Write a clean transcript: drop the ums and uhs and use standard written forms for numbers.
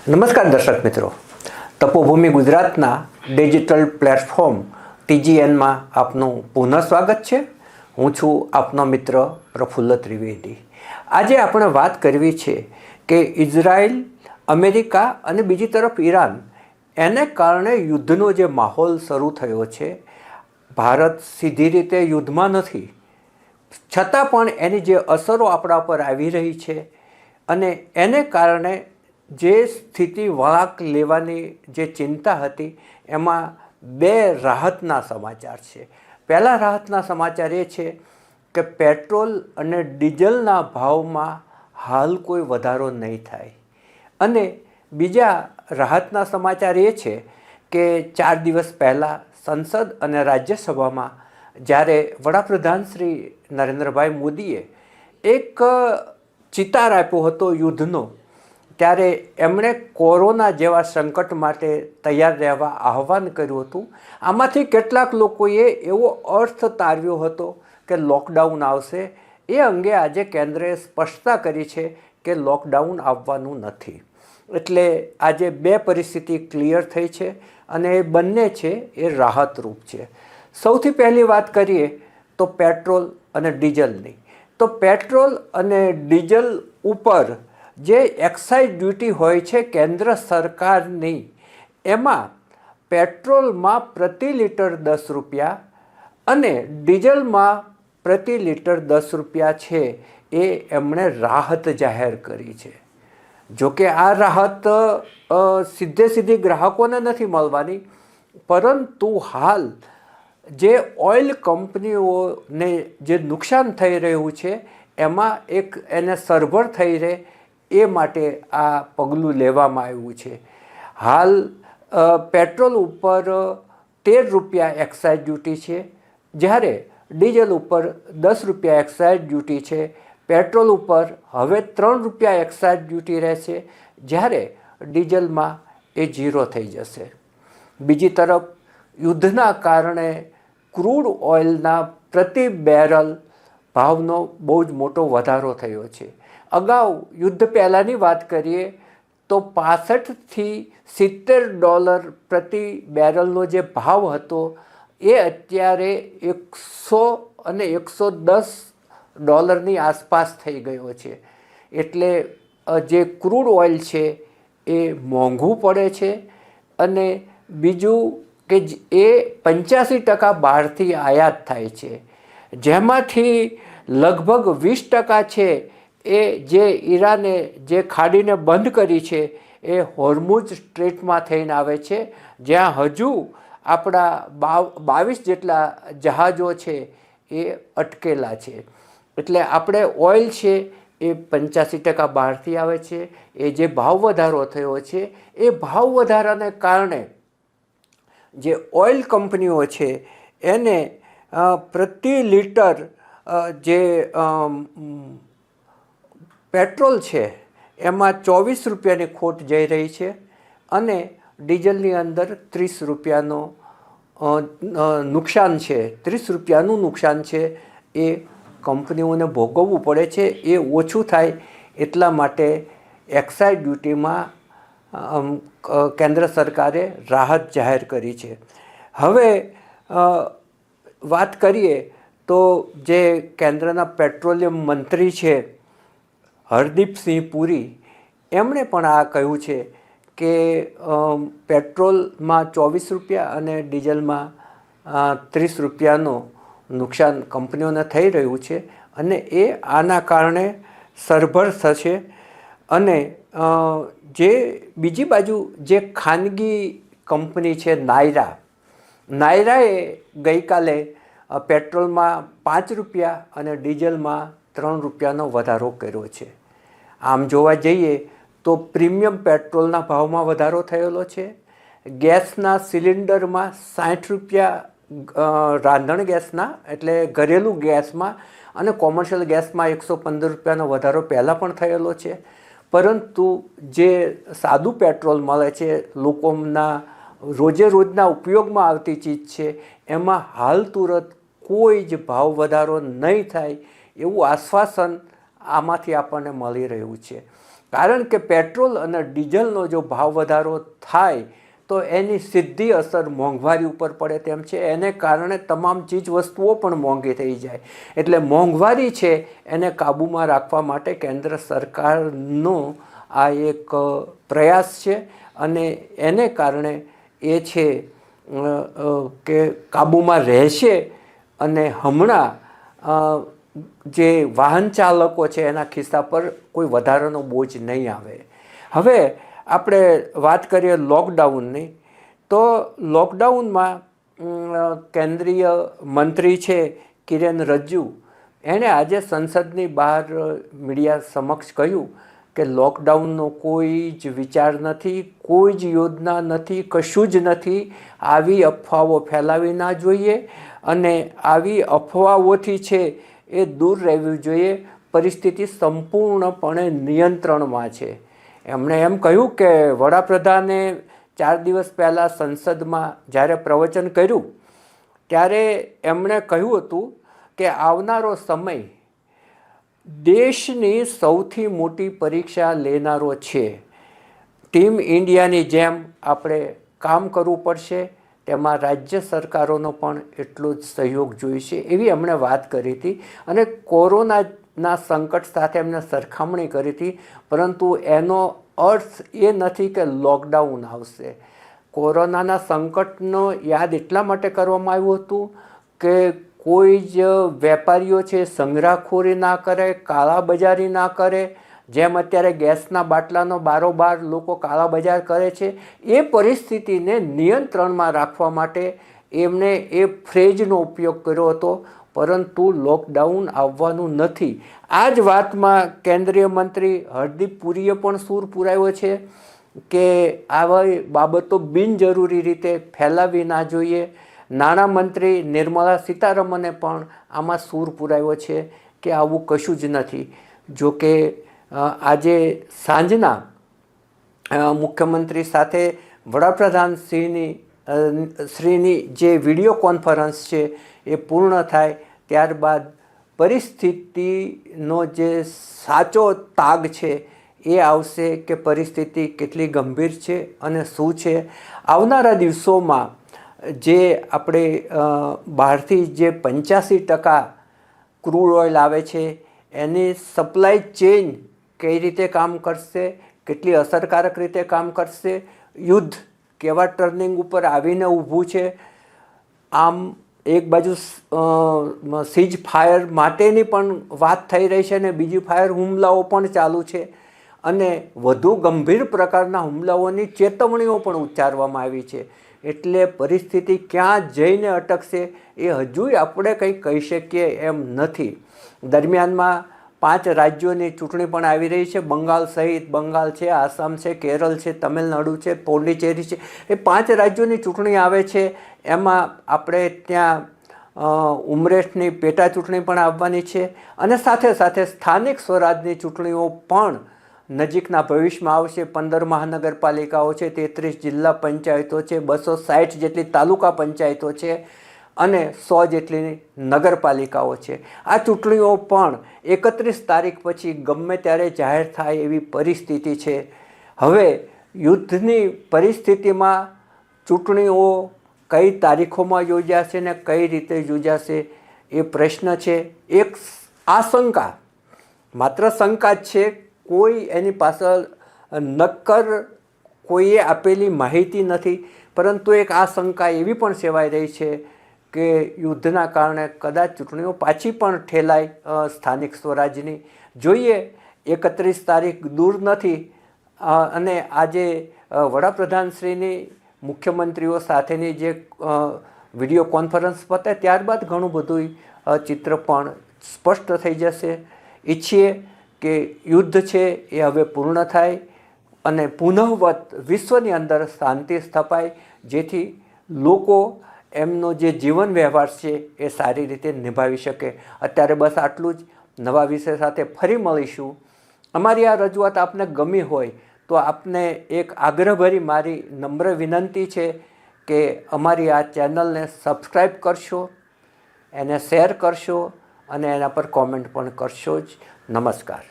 નમસ્કાર દર્શક મિત્રો, તપોભૂમિ ગુજરાતના ડિજિટલ પ્લેટફોર્મ TGNમાં આપનું પુનઃ સ્વાગત છે. હું છું આપનો મિત્ર પ્રફુલ્લ ત્રિવેદી. આજે આપણે વાત કરવી છે કે ઇઝરાયલ, અમેરિકા અને બીજી તરફ ઈરાન, એને કારણે યુદ્ધનો જે માહોલ શરૂ થયો છે. ભારત સીધી રીતે યુદ્ધમાં નથી, છતાં પણ એની જે અસરો આપણા પર આવી રહી છે અને એને કારણે જે સ્થિતિ વળાંક લેવાની જે ચિંતા હતી એમાં બે રાહતના સમાચાર છે. પહેલા રાહતના સમાચાર એ છે કે પેટ્રોલ અને ડીઝલના ભાવમાં હાલ કોઈ વધારો નહીં થાય, અને બીજા રાહતના સમાચાર એ છે કે 4 દિવસ પહેલાં સંસદ અને રાજ્યસભામાં જ્યારે વડાપ્રધાન શ્રી નરેન્દ્રભાઈ મોદીએ એક ચિતાર આપ્યો હતો યુદ્ધનો, ત્યારે એમણે કોરોના જેવા સંકટ માટે તૈયાર રહેવા આહ્વાન કર્યું હતું. આમાંથી કેટલાક લોકોએ એવો અર્થ તારવ્યો હતો કે લોકડાઉન આવશે. એ અંગે આજે કેન્દ્રએ સ્પષ્ટતા કરી છે કે લોકડાઉન આવવાનું નથી. એટલે આજે બે પરિસ્થિતિ ક્લિયર થઈ છે અને એ બંને છે એ રાહતરૂપ છે. સૌથી પહેલી વાત કરીએ તો પેટ્રોલ અને ડીઝલની. તો પેટ્રોલ અને ડીઝલ ઉપર જે એક્સાઇઝ ડ્યુટી હોય છે કેન્દ્ર સરકારની, એમાં પેટ્રોલમાં પ્રતિ લિટર 10 રૂપિયા અને ડીઝલમાં પ્રતિ લિટર 10 રૂપિયા છે એ એમણે રાહત જાહેર કરી છે. જોકે આ રાહત સીધી ગ્રાહકોને નથી મળવાની, પરંતુ હાલ જે ઓઇલ કંપનીઓને જે નુકસાન થઈ રહ્યું છે એમાં એક એને સરભર થઈ રહે એ માટે આ પગલું લેવામાં આવ્યું છે. હાલ પેટ્રોલ ઉપર 13 રૂપિયા એક્સાઇઝ ડ્યુટી છે, જ્યારે ડીઝલ ઉપર 10 રૂપિયા એક્સાઇઝ ડ્યુટી છે. પેટ્રોલ ઉપર હવે 3 રૂપિયા એક્સાઇઝ ડ્યુટી રહેશે, જ્યારે ડીઝલમાં એ 0 થઈ જશે. બીજી તરફ યુદ્ધના કારણે ક્રૂડ ઓઇલના પ્રતિ બેરલ ભાવનો બહુ જ મોટો વધારો થયો છે. અગાઉ યુદ્ધ પહેલાંની વાત કરીએ તો $65 થી $70 પ્રતિ બેરલનો જે ભાવ હતો એ અત્યારે 100 અને $110 આસપાસ થઈ ગયો છે. એટલે જે ક્રૂડ ઓઇલ છે એ મોંઘું પડે છે. અને બીજું કે એ 85% બહારથી આયાત થાય છે, જેમાંથી લગભગ 20% છે એ જે ઈરાને જે ખાડીને બંધ કરી છે એ હોર્મુઝ સ્ટ્રેટમાં થઈને આવે છે, જ્યાં હજુ આપણા 22 જેટલા જહાજો છે એ અટકેલા છે. એટલે આપણે ઓઇલ છે એ 85% બહારથી આવે છે. એ જે ભાવ વધારો થયો છે એ ભાવ વધારાને કારણે જે ઓઇલ કંપનીઓ છે એને પ્રતિ લિટર જે પેટ્રોલ છે એમાં 24 રૂપિયાની ખોટ જઈ રહી છે, અને ડીઝલની અંદર 30 રૂપિયાનો નુકસાન છે. 30 રૂપિયાનું નુકસાન છે એ કંપનીઓને ભોગવવું પડે છે. એ ઓછું થાય એટલા માટે એક્સાઇઝ ડ્યુટીમાં કેન્દ્ર સરકારે રાહત જાહેર કરી છે. હવે વાત કરીએ તો જે કેન્દ્રના પેટ્રોલિયમ મંત્રી છે હરદીપસિંહ પુરી, એમણે પણ આ કહ્યું છે કે પેટ્રોલમાં 24 રૂપિયા અને ડીઝલમાં 30 રૂપિયાનું નુકસાન કંપનીઓને થઈ રહ્યું છે, અને એ આના કારણે સરભર થશે. અને જે બીજી બાજુ જે ખાનગી કંપની છે નાયરાએ ગઈકાલે પેટ્રોલમાં 5 રૂપિયા અને ડીઝલમાં 3 રૂપિયાનો વધારો કર્યો છે. આમ જોવા જઈએ તો પ્રીમિયમ પેટ્રોલના ભાવમાં વધારો થયેલો છે. ગેસના સિલિન્ડરમાં 60 રૂપિયા રાંધણ ગેસના એટલે ઘરેલું ગેસમાં, અને કોમર્શિયલ ગેસમાં 115 રૂપિયાનો વધારો પહેલાં પણ થયેલો છે. પરંતુ જે સાદું પેટ્રોલ મળે છે, લોકોના રોજના ઉપયોગમાં આવતી ચીજ છે, એમાં હાલ તુરંત કોઈ જ ભાવ વધારો નહીં થાય એવું આશ્વાસન આમાંથી આપણને મળી રહ્યું છે. કારણ કે પેટ્રોલ અને ડીઝલનો જો ભાવ વધારો થાય તો એની સીધી અસર મોંઘવારી ઉપર પડે તેમ છે. એને કારણે તમામ ચીજ વસ્તુઓ પણ મોંઘી થઈ જાય. એટલે મોંઘવારી છે એને કાબૂમાં રાખવા માટે કેન્દ્ર સરકારનો આ એક પ્રયાસ છે અને એને કારણે એ છે કે કાબૂમાં રહેશે અને હમણાં જે વાહન ચાલકો છે એના ખિસ્સા પર કોઈ વધારાનો બોજ નહીં આવે. હવે આપણે વાત કરીએ લોકડાઉનની, તો લોકડાઉનમાં કેન્દ્રીય મંત્રી છે કિરેન રિજિજુ, એણે આજે સંસદની બહાર મીડિયા સમક્ષ કહ્યું કે લોકડાઉનનો કોઈ જ વિચાર નથી, કોઈ જ યોજના નથી, કશું જ નથી. આવી અફવાઓ ફેલાવી ના જોઈએ અને આવી અફવાઓથી છે એ દૂર રહેવું જોઈએ. પરિસ્થિતિ સંપૂર્ણપણે નિયંત્રણમાં છે. એમણે એમ કહ્યું કે વડાપ્રધાને 4 દિવસ પહેલાં સંસદમાં જ્યારે પ્રવચન કર્યું ત્યારે એમણે કહ્યું હતું કે આવનારો સમય દેશની સૌથી મોટી પરીક્ષા લેનારો છે. ટીમ ઇન્ડિયાની જેમ આપણે કામ કરવું પડશે, તેમાં રાજ્ય સરકારોનો પણ એટલો જ સહયોગ જોઈશે, એવી એમણે વાત કરી હતી. અને કોરોનાના સંકટ સાથે એમને સરખામણી કરી હતી, પરંતુ એનો અર્થ એ નથી કે લોકડાઉન આવશે. કોરોનાના સંકટનો યાદ એટલા માટે કરવામાં આવ્યું હતું કે કોઈ જ વેપારીઓ છે સંગ્રહખોરી ના કરે, કાળાબજારી ના કરે. જેમ અત્યારે ગેસના બાટલાનો બારોબાર લોકો કાળાબજાર કરે છે, એ પરિસ્થિતિને નિયંત્રણમાં રાખવા માટે એમણે એ ફ્રેઝનો ઉપયોગ કર્યો હતો. પરંતુ લોકડાઉન આવવાનું નથી. આ જ વાતમાં કેન્દ્રીય મંત્રી હરદીપ પુરીએ પણ સૂર પુરાવ્યો છે કે આવી બાબતો બિનજરૂરી રીતે ફેલાવી ના જોઈએ. નાણામંત્રી નિર્મલા સીતારમણે પણ આમાં સૂર પુરાવ્યો છે કે આવું કશું જ નથી. જો કે આજે સાંજના મુખ્યમંત્રી સાથે વડાપ્રધાન શ્રીની જે વિડીયો કોન્ફરન્સ છે એ પૂર્ણ થાય ત્યારબાદ પરિસ્થિતિનો જે સાચો તાગ છે એ આવશે કે પરિસ્થિતિ કેટલી ગંભીર છે અને શું છે. આવનારા દિવસોમાં જે આપણે બહારથી જે 85% ક્રૂડ ઓઇલ આવે છે એની સપ્લાય ચેઇન કઈ રીતે કામ કરશે, કેટલી અસરકારક રીતે કામ કરશે, યુદ્ધ કેવા ટર્નિંગ ઉપર આવીને ઊભું છે. આમ એક બાજુ સીઝ ફાયર માટેની પણ વાત થઈ રહી છે અને બીજી ફાયર હુમલાઓ પણ ચાલુ છે અને વધુ ગંભીર પ્રકારના હુમલાઓની ચેતવણીઓ પણ ઉચ્ચારવામાં આવી છે. એટલે પરિસ્થિતિ ક્યાં જઈને અટકશે એ હજુય આપણે કંઈ કહી શકીએ એમ નથી. દરમિયાનમાં 5 રાજ્યોની ચૂંટણી પણ આવી રહી છે. બંગાળ સહિત, બંગાળ છે, આસામ છે, કેરળ છે, તમિલનાડુ છે, પોંડિચેરી છે, એ 5 રાજ્યોની ચૂંટણી આવે છે. એમાં આપણે ત્યાં ઉમરેઠની પેટા ચૂંટણી પણ આવવાની છે અને સાથે સાથે સ્થાનિક સ્વરાજની ચૂંટણીઓ પણ નજીકના ભવિષ્યમાં આવશે. 15 મહાનગરપાલિકાઓ છે, 33 જિલ્લા પંચાયતો છે, 260 જેટલી તાલુકા પંચાયતો છે અને 100 જેટલી નગરપાલિકાઓ છે. આ ચૂંટણીઓ પણ 31 તારીખ પછી ગમે ત્યારે જાહેર થાય એવી પરિસ્થિતિ છે. હવે યુદ્ધની પરિસ્થિતિમાં ચૂંટણીઓ કઈ તારીખોમાં યોજાશે ને કઈ રીતે યોજાશે એ પ્રશ્ન છે. એક આશંકા, માત્ર શંકા જ છે, કોઈ એની પાછળ નક્કર કોઈએ આપેલી માહિતી નથી. પરંતુ એક આશંકા એવી પણ સેવાઈ રહી છે કે યુદ્ધના કારણે કદાચ ચૂંટણીઓ પાછી પણ ઠેલાય સ્થાનિક સ્વરાજની. જોઈએ, 31 તારીખ દૂર નથી અને આજે વડાપ્રધાનશ્રીની મુખ્યમંત્રીઓ સાથેની જે વિડીયો કોન્ફરન્સ પતે ત્યારબાદ ઘણું બધું ચિત્ર પણ સ્પષ્ટ થઈ જશે. ઈચ્છીએ કે યુદ્ધ છે એ હવે પૂર્ણ થાય અને પુનઃવત વિશ્વની અંદર શાંતિ સ્થપાય, જેથી લોકો એમનો જે જીવન વ્યવહાર છે એ સારી રીતે નિભાવી શકે. અત્યારે બસ આટલું જ. નવા વિષય સાથે ફરી મળીશું. અમારી આ રજૂઆત આપને ગમી હોય તો આપને એક આગ્રહભરી મારી નમ્ર વિનંતી છે કે અમારી આ ચેનલને સબસ્ક્રાઈબ કરશો, એને શેર કરશો અને એના પર કોમેન્ટ પણ કરશો જ. નમસ્કાર.